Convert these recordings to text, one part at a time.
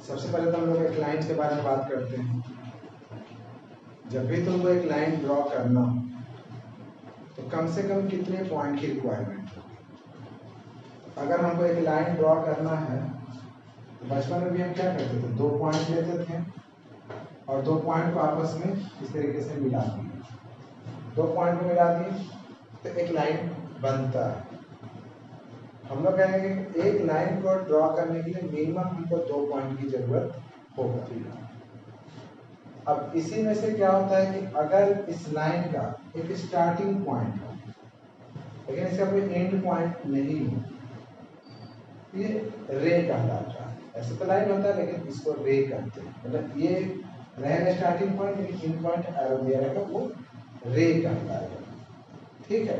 सबसे पहले तो हम लोग एक लाइन के बारे में बात करते हैं। जब भी तुमको एक लाइन ड्रॉ करना हो तो कम से कम कितने पॉइंट की रिक्वायरमेंट होगी। अगर हमको एक लाइन ड्रॉ करना है तो बचपन में भी हम क्या करते थे, 2 पॉइंट लेते थे और 2 पॉइंट को आपस में इस तरीके से मिला दिए। 2 पॉइंट को मिला दिए तो एक लाइन बनता है। हम लोग कहेंगे एक लाइन को ड्रॉ करने के लिए मिनिमम हमको 2 पॉइंट की जरूरत होगा। अब इसी में से क्या होता है कि अगर इस लाइन का एक स्टार्टिंग पॉइंट हो लेकिन इसका कोई एंड पॉइंट नहीं हो, ये रे कहलाता है। ऐसे तो लाइन होता है लेकिन इसको रे कहते हैं। मतलब ये रहेगा स्टार्टिंग पॉइंट लेकिन एंड पॉइंट एरो दिया रहेगा, वो रे कहलाएगा। ठीक है।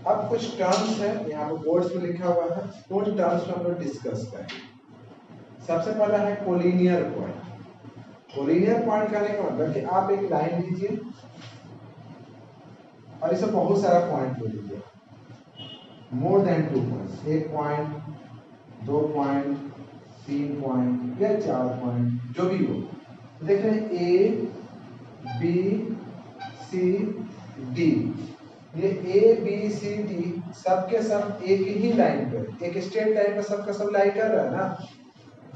अब कुछ टर्म्स है यहाँ पे बोर्ड्स में लिखा हुआ है, उन टर्म्स को हम लोग डिस्कस करें। सबसे पहला है कोलिनियर पॉइंट। कोलिनियर पॉइंट कहने का मतलब कि आप एक लाइन लीजिए और इसे बहुत सारा पॉइंट ले लीजिए, more than 2 point, 1 point, 2 point, 3 point या 4 पॉइंट, जो भी हो। तो देख रहे हैं ए बी सी डी, ये ए बी सी डी सबके सब एक ही लाइन पर, एक स्ट्रेट लाइन पर सबका सब लाइन कर रहा है ना,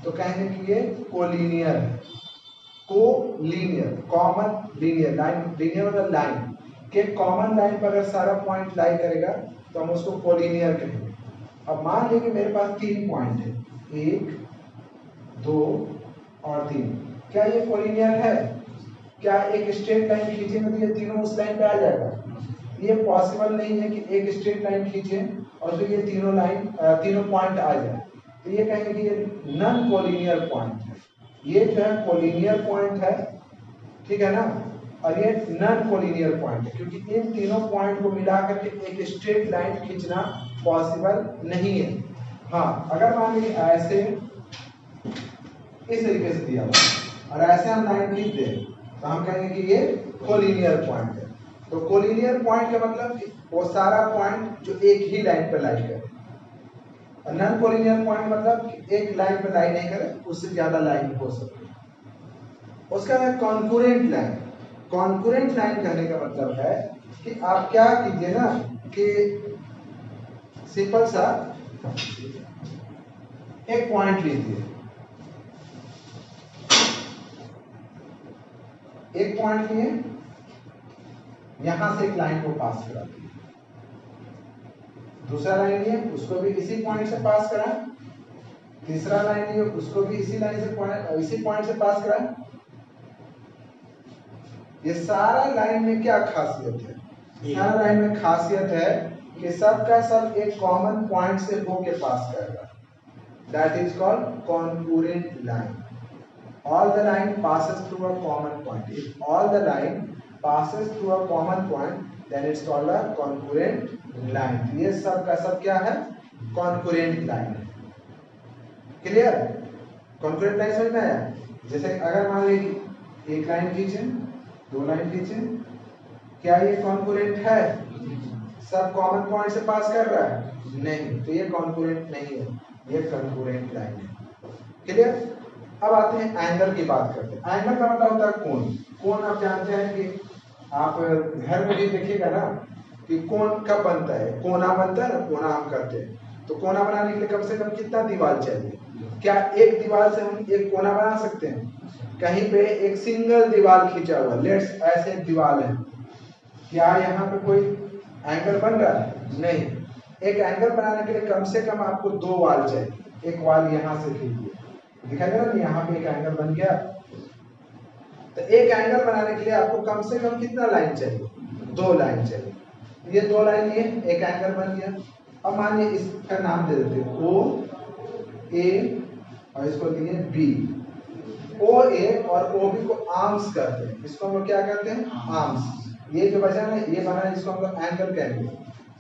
तो कहेंगे कि ये कोलिनियर है। Collinear, common linear line, linear मतलब लाइन के कॉमन लाइन पर अगर सारा पॉइंट लाई करेगा तो हम उसको कोलिनियर कहेंगे। अब मान लीजिए कि मेरे पास 3 पॉइंट है, 1 2 और 3, क्या ये कोलिनियर है? क्या एक स्ट्रेट लाइन खींचेंगे तो ये तीनों उस लाइन पे आ जाएगा? ये पॉसिबल नहीं है कि एक स्ट्रेट लाइन खींचे और फिर ये तीनों पॉइंट आ जाए। तो ये कहेंगे कि ये नॉन कोलिनियर पॉइंट है। ये जो है कोलिनियर पॉइंट है, ठीक है ना, और ये नॉन कोलिनियर पॉइंट है क्योंकि इन तीनों पॉइंट को मिला करके एक स्ट्रेट लाइन खींचना पॉसिबल नहीं है। हाँ, अगर मान लीजिए ऐसे इस तरीके से दिया हुआ और ऐसे हम लाइन खींच दें तो हम कहेंगे कि ये कोलिनियर पॉइंट है। तो कोलिनियर पॉइंट का मतलब वो सारा पॉइंट जो एक ही लाइन पर लाई करे। नॉन कोलिनियर पॉइंट मतलब एक लाइन पर लाई नहीं करे, उससे ज्यादा लाइन हो सकती है। उसका है कॉन्करेंट लाइन। कॉन्करेंट लाइन कहने का मतलब है कि आप क्या कीजिए ना कि सिंपल सा एक पॉइंट लीजिए, एक पॉइंट लिए, यहां से एक लाइन को पास करा दिए, दूसरा लाइन लिए उसको भी इसी पॉइंट से पास करा, तीसरा लाइन लिए उसको भी इसी लाइन से इसी पॉइंट से पास करा। ये सारा लाइन में क्या खासियत है? सारा लाइन में खासियत है कि सबका सब एक कॉमन पॉइंट से होके पास कर रहा है। That is called concurrent line. All the line passes through a common point. If all the line passes through a common point, then it's called a concurrent line. ये सब का सब क्या है? Concurrent line है। क्लियर? Concurrent line समझ में आया? जैसे अगर मान लीजिए एक लाइन खींचे, 2 लाइन खींचे, क्या ये concurrent है? सब कॉमन पॉइंट से पास कर रहा है? नहीं, तो ये concurrent नहीं है, ये concurrent line है। क्लियर? अब आते हैं एंगल की बात करते हैं। एंगल का मतलब होता है कोण। कोण आप जानते हैं कि आप घर में भी देखिएगा ना कि कोण कब बनता है, कोना बनता है ना, कोना हम करते हैं। तो कोना बनाने के लिए कम से कम कितना दीवार चाहिए? क्या एक दीवार से हम एक कोना बना सकते हैं? कहीं पे एक सिंगल दीवार खींचा हुआ, लेट्स ऐसे दीवार है, क्या यहाँ पे कोई एंगल बन रहा है? नहीं। एक एंगल बनाने के लिए कम से कम आपको 2 वाल चाहिए। एक वाल यहाँ से खींचिए, दिखाई दे रहा है, यहाँ पे एक एंगल बन गया। तो एक एंगल बनाने के लिए आपको कम से कम कितना लाइन चाहिए? 2 लाइन चाहिए। ये 2 लाइन लिए एक एंगल बन गया। अब मान लीजिए इसका नाम दे देते हैं ओ ए और इसको दिए बी। ओ ए और ओ बी को आर्म्स कहते हैं। इसको हम लोग क्या कहते हैं? आर्म्स। ये जो बचा है ये बना है, इसको हम लोग एंगल कहेंगे।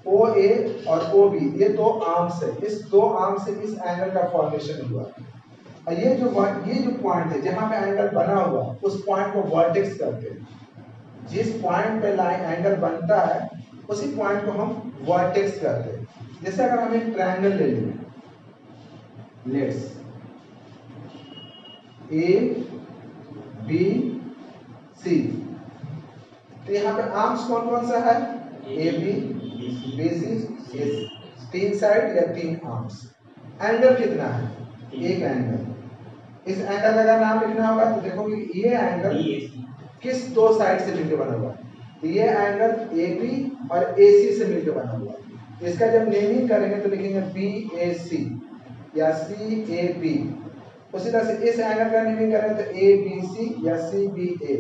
ओ ए और ओ बी ये 2 आर्म्स है। इस 2 आर्म से इस एंगल का फॉर्मेशन हुआ। ये जो पॉइंट है जहां पे एंगल बना हुआ, उस पॉइंट को वर्टेक्स करते हैं। जिस पॉइंट पे लाइन एंगल बनता है उसी पॉइंट को हम वर्टेक्स करते हैं। जैसे अगर हम एक ट्रायंगल ले लें, लेट्स ए बी सी। तो यहाँ पे आर्म्स कौन कौन सा है? ए बी बी सी, तीन साइड या तीन आर्म्स। एंगल कितना है? एक एंगल। इस एंगल का नाम लिखना होगा तो देखो ये एंगल किस दो साइड से मिलकर बना हुआ है? ये एंगल ए बी और ए सी से मिलकर बना हुआ है। इसका जब नेमिंग करेंगे तो लिखेंगे बी ए सी या सी ए बी। उसी तरह से इस एंगल का नेमिंग करें तो ए बी सी या सी बी ए,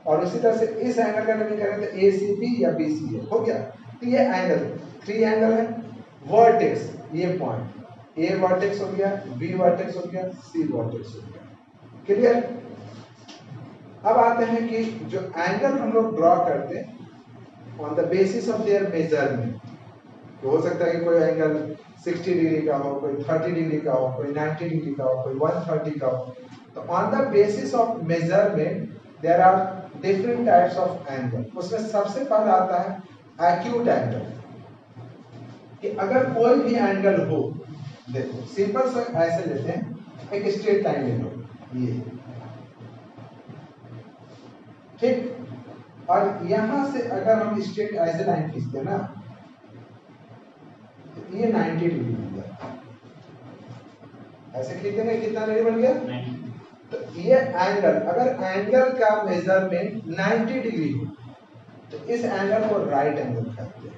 और उसी तरह से इस एंगल का नेमिंग करें तो ए सी बी या बी सी ए। हो गया। तो ये एंगल, थ्री एंगल है। वर्टेक्स, ये पॉइंट ए वर्टेक्स हो गया, बी वर्टेक्स हो गया, सी वर्टेक्स हो गया। क्लियर? अब आते हैं कि जो एंगल हम लोग ड्रॉ करते हैं on the basis of their measurement. तो हो सकता है कि कोई एंगल 60 डिग्री का हो, कोई 30 डिग्री का हो, कोई 90 डिग्री का हो, कोई 130 का हो। तो on the basis of measurement there are different types of angle. उसमें सबसे पहला आता है एक्यूट एंगल, कि अगर कोई भी एंगल हो, देखो सिंपल से ऐसे लेते हैं, एक स्ट्रेट लाइन ले लो ये, ठीक, और यहां से अगर हम स्ट्रेट ऐसे लाइन खींचते हैं ना तो ये 90 डिग्री बन गया। ऐसे खींचेंगे कितना डिग्री बन गया? 90। तो ये एंगल, अगर एंगल का मेजरमेंट 90 डिग्री हो तो इस एंगल को राइट एंगल कहते हैं।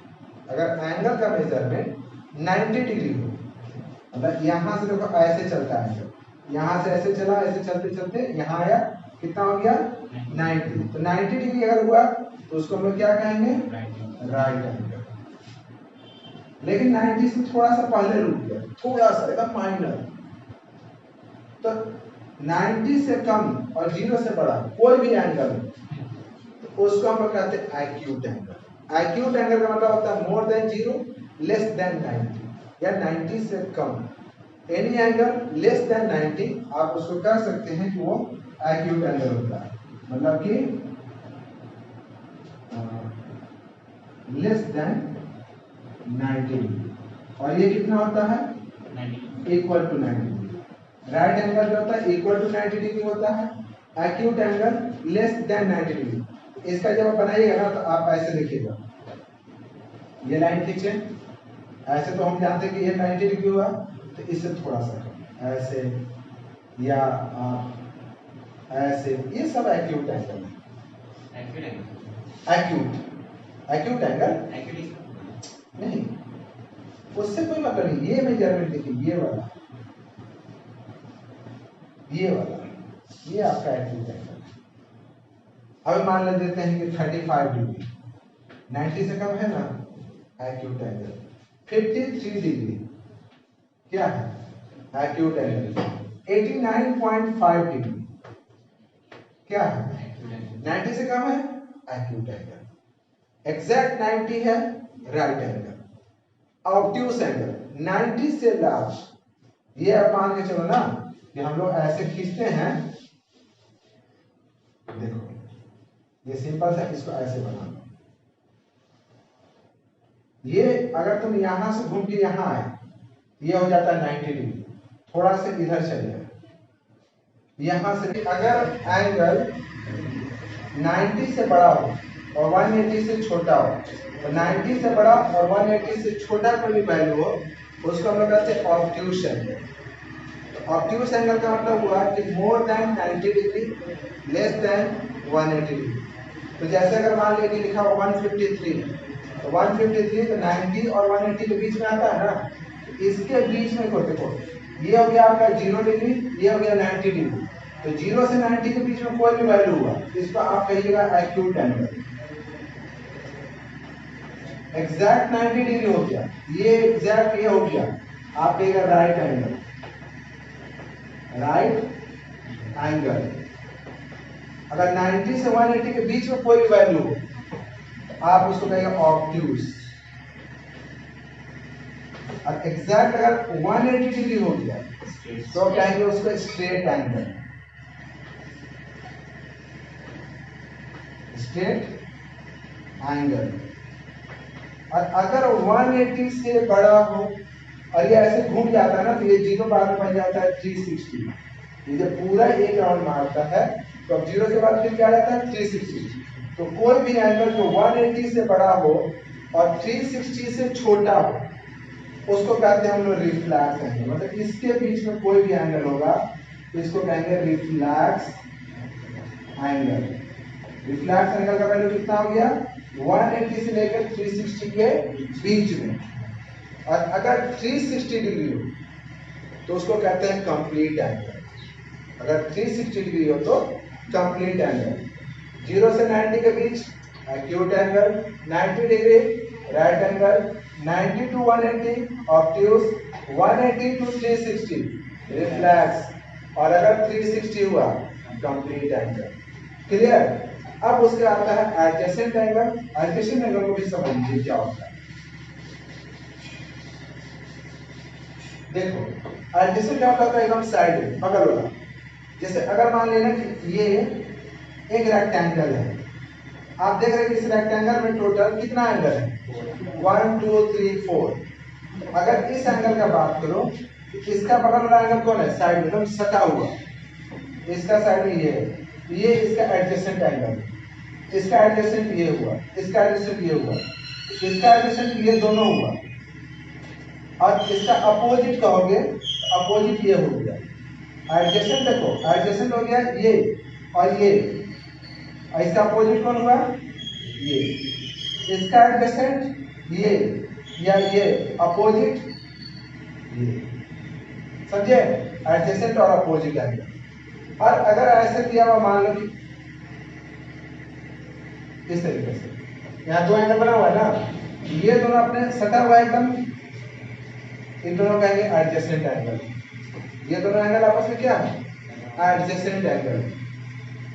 अगर एंगल का मेजरमेंट 90 डिग्री हो, मतलब यहां से देखो ऐसे चलता है एंगल, यहां से ऐसे चला, ऐसे चलते चलते यहां आया, कितना हो गया? 90। तो 90 डिग्री अगर हुआ तो उसको हम लोग क्या कहेंगे? Right angle. लेकिन 90 से थोड़ा सा पहले रुक गया, थोड़ा सा एकदम माइनर, तो 90 से कम और 0 से बड़ा कोई भी एंगल तो उसको हम लोग कहते हैं एक्यूट एंगल। एक्यूट एंगल का मतलब होता है मोर देन 0, लेस देन 90 या 90 से कम। एनी एंगल लेस देन 90 आप उसको कह सकते हैं कि वो एक्यूट एंगल होता है, मतलब कि लेस देन 90 डिग्री। और ये कितना होता है? Equal to 90 degree. Right angle जो होता है इक्वल टू 90 डिग्री होता है, acute angle less than 90 degree. इसका जब आप बनाइएगा ना तो आप ऐसे लिखिएगा, ये लाइन खींचे, ऐसे तो हम जानते हैं कि ये 90 डिग्री हुआ, तो इससे थोड़ा सा ऐसे या ऐसे, ये सब एक्यूट एंगल है। एक्यूट एंगल नहीं, उससे कोई मतलब नहीं। ये मेजरमेंट देखिए, ये वाला, ये आपका एक्यूट एंगल। अब मान लेते हैं कि 35 डिग्री, 90 से कम है ना, एक्यूट एंगल। 53 डिग्री क्या है? Acute angle. 89.5 डिग्री क्या है? 90 से कम है, एक्यूट एंगल। एग्जैक्ट 90 है, राइट एंगल। ऑब्ट्यूस एंगल 90 से लार्ज, ये आप मान के चलो ना कि हम लोग ऐसे खींचते हैं, देखो ये सिंपल सा, इसको ऐसे बना लो। ये अगर तुम यहां से घूम के यहां आए, ये हो जाता है 90 डिग्री। थोड़ा से इधर चले जाए, यहां से अगर एंगल 90 से बड़ा हो और 180 से छोटा हो, तो 90 से बड़ा और 180 से छोटा कोई भी वैल्यू हो, उसको हम लोग कहते हैं ऑब्ट्यूस एंगल। तो ऑब्ट्यूस एंगल का मतलब हुआ कि more than 90 degree, less than 180 degree. तो जैसे अगर मान लीजिए लिखा हो 153, तो 153 तो 90 और 180 के बीच में आता है ना, इसके बीच में को देखो, ये हो गया आपका 0 डिग्री, ये हो गया 90 डिग्री। तो 0 से 90 के बीच में कोई भी वैल्यू हुआ, इसको आप कहिएगा एक्यूट एंगल। एग्जैक्ट 90 डिग्री हो गया, ये एग्जैक्ट ये हो गया, आप कहिएगा राइट एंगल। राइट एंगल अगर 90 से 180 के बीच में कोई भी वैल्यू हो, आप उसको कहेंगे ऑब्ट्यूस। और एग्जैक्ट अगर 180 डिग्री हो गया तो कहेंगे उसको स्ट्रेट एंगल। Straight angle. और अगर 180 से बड़ा हो और ये ऐसे घूम जाता है ना, तो ये 0 बाद में बन जाता है 360। ये जब पूरा एक राउंड मारता है तो अब 0 के बाद फिर क्या आ जाता है 360। तो कोई भी एंगल जो 180 से बड़ा हो और 360 से छोटा हो उसको कहते हैं हम लोग रिफ्लैक्स एंगल। मतलब इसके बीच में कोई भी एंगल होगा इसको कहेंगे रिफ्लैक्स एंगल। रिफ्लैक्स एंगल का वैल्यू कितना हो गया 180 से लेकर 360 के बीच में। और अगर 360 डिग्री हो तो उसको कहते हैं कंप्लीट एंगल। अगर 360 डिग्री हो तो कंप्लीट एंगल। 0 से 90 के बीच acute angle, 90 degree right angle, 90 to 180 obtuse, 180 to 360 reflex, और अगर 360 हुआ कंप्लीट एंगल। क्लियर? अब उसके आता है एडजेसेंट एंगल। एडजेसेंट एंगल को भी समझ लीजिए क्या होता है। देखो एडजेसेंट क्या होता है, एकदम साइड में बगल वाला। जैसे अगर मान लेना कि ये एक रेक्टेंगल है, आप देख रहे हैं कि इस रेक्टेंगल में टोटल कितना एंगल है 1 2 3 4। अगर इस एंगल का बात करो इसका बगल वाला एंगल कौन है, साइड में एकदम सटा हुआ, इसका साइड में ये है, ये इसका एडजेसेंट एंगल, इसका एडजेसेंट ये हुआ, इसका एडजेसेंट ये हुआ, इसका एडजेसेंट ये दोनों हुआ, और इसका अपोजिट कहोगे अपोजिट ये हो गया। एडजेसेंट देखो एडजेसेंट हो गया ये और ये, और इसका अपोजिट कौन हुआ ये, इसका एडजेसेंट ये या ये अपोजिट ये, समझे? एडजेसेंट और अपोजिट एंगल। और अगर ऐसे किया हुआ मान लो कि इस तरीके से, यहाँ दो एंगल बना हुआ है ना, ये दोनों अपने सटा हुआ है एकदम, इन दोनों कहेंगे एडजेसेंट एंगल। ये दोनों एंगल आपस में क्या है एडजेसेंट एंगल।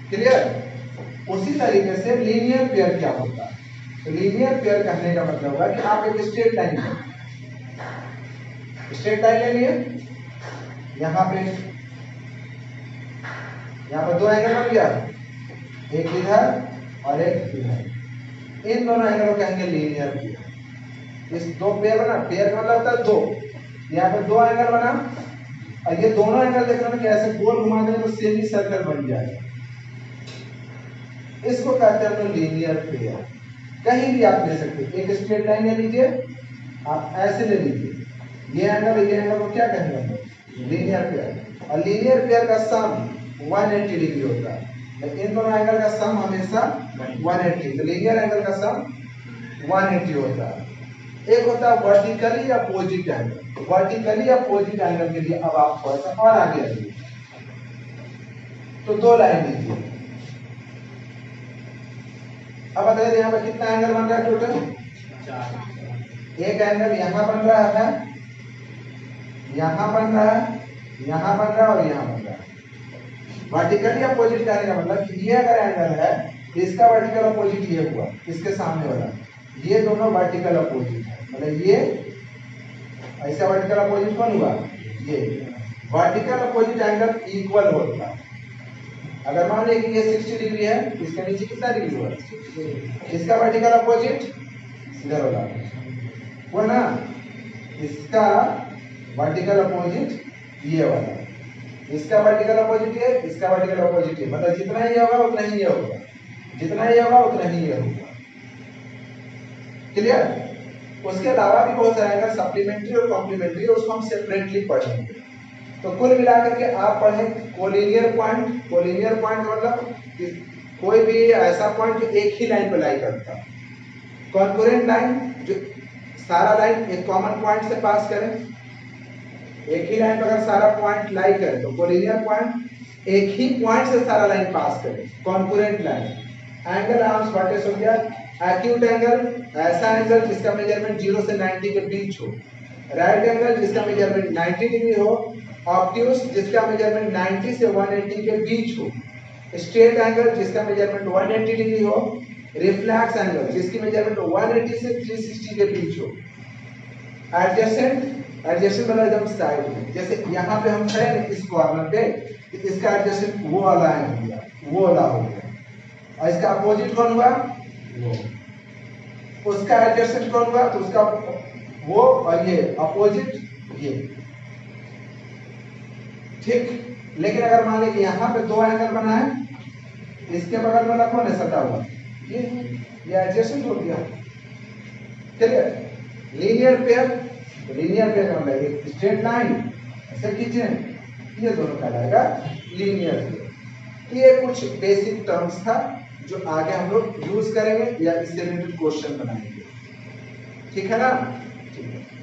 क्लियर? उसी तरीके से लीनियर पेयर क्या होता है, तो लीनियर पेयर कहने का मतलब हुआ कि आप एक स्ट्रेट लाइन लें, स्ट्रेट लाइन ले लिए, यहाँ पर दो एंगल बन गया, एक इधर और एक इधर, इन दोनों एंगल को कहेंगे लीनियर पेयर। इस दो पेयर बना, पेयर का मतलब होता है दो, यहाँ पर दो एंगल बना, और ये दोनों एंगल देख रहे हो कि ऐसे गोल घुमा देंगे तो सेमी सर्कल बन जाएगा, इसको कहते हैं हम लीनियर पेयर। कहीं भी आप ले सकते हैं, एक स्ट्रेट लाइन ले लीजिए, आप ऐसे ले लीजिए, ये एंगल को क्या कहेंगे हम लीनियर पेयर। और लीनियर पेयर का सम 180 डिग्री होता है, इन दोनों एंगल का सम हमेशा 180, तो लीनियर एंगल का सम 180 होता है। एक होता है vertically opposite angle. Vertically opposite angle के लिए अब आप थोड़ा सा और आगे आइए, तो दो लाइन लीजिए। अब बताइए यहाँ पर कितना एंगल बन रहा है टोटल, एक एंगल यहाँ बन रहा है, यहाँ बन रहा है, यहाँ बन रहा है और यहाँ बन रहा है। वर्टिकली अपोजिट कहने का मतलब कि ये अगर एंगल है इसका वर्टिकल अपोजिट ये हुआ, इसके सामने वाला, ये दोनों वर्टिकल अपोजिट है, मतलब ये ऐसा वर्टिकल अपोजिट कौन हुआ ये। वर्टिकल अपोजिट एंगल इक्वल होता है। अगर मान लें कि ये 60 डिग्री है, इसके नीचे कितना डिग्री हुआ, इसका वर्टिकल अपोजिट इधर होगा वो ना, इसका वर्टिकल अपोजिट ये वाला, इसका वर्टिकल अपोजिट है, इसका वर्टिकल अपोजिट है, मतलब जितना ये होगा उतना ही ये होगा, जितना ये होगा उतना ही ये होगा। क्लियर? उसके अलावा भी बहुत सारे एंगल सप्लीमेंट्री और कॉम्प्लीमेंट्री है, उसको हम सेपरेटली पढ़ेंगे। तो कुल मिलाकर के आप पढ़ें कोलिनियर पॉइंट। कोलिनियर पॉइंट मतलब कोई भी ऐसा पॉइंट जो एक ही लाइन पर लाई करता है। कॉन्करेंट लाइन जो सारा लाइन एक कॉमन पॉइंट से पास करे, एक ही लाइन पर अगर सारा पॉइंट लाई करे तो कोलिनियर पॉइंट एक ही पॉइंट से सारा लाइन पास करे, concurrent line. Angle arms vertex हो गया। एक्यूट एंगल ऐसा एंगल जिसका मेजरमेंट 0 से 90 के बीच हो। राइट एंगल जिसका मेजरमेंट 90 डिग्री हो। ऑब्ट्यूज जिसका मेजरमेंट 90 से 180 के बीच हो। स्ट्रेट एंगल जिसका मेजरमेंट 180 डिग्री हो। रिफ्लैक्स एंगल जिसकी मेजरमेंट 180 से 360 के बीच हो। एडजेसेंट, एडजेसेंट मतलब एकदम साइड में, जैसे यहाँ पे हम खड़े हैं इस कॉर्नर पे, इसका एडजेसेंट वो वाला हो गया, वो वाला हो गया। और इसका अपोजिट कौन हुआ, वो। उसका एडजेसेंट कौन हुआ, तो उसका वो और ये अपोजिट ये। ठीक, लेकिन अगर मान लीजिए यहाँ पे दो एंगल बना है, इसके बगल वाला कौन है सटा हुआ, ये एडजेसेंट हो गया। Clear? Linear pair, linear pair का मतलब एक स्ट्रेट लाइन ऐसे खींचे, ये दोनों कहलाएगा लीनियर पेयर। ये कुछ बेसिक टर्म्स था जो आगे हम लोग यूज करेंगे या इससे रिलेटेड क्वेश्चन बनाएंगे। ठीक है ना? ठीक है।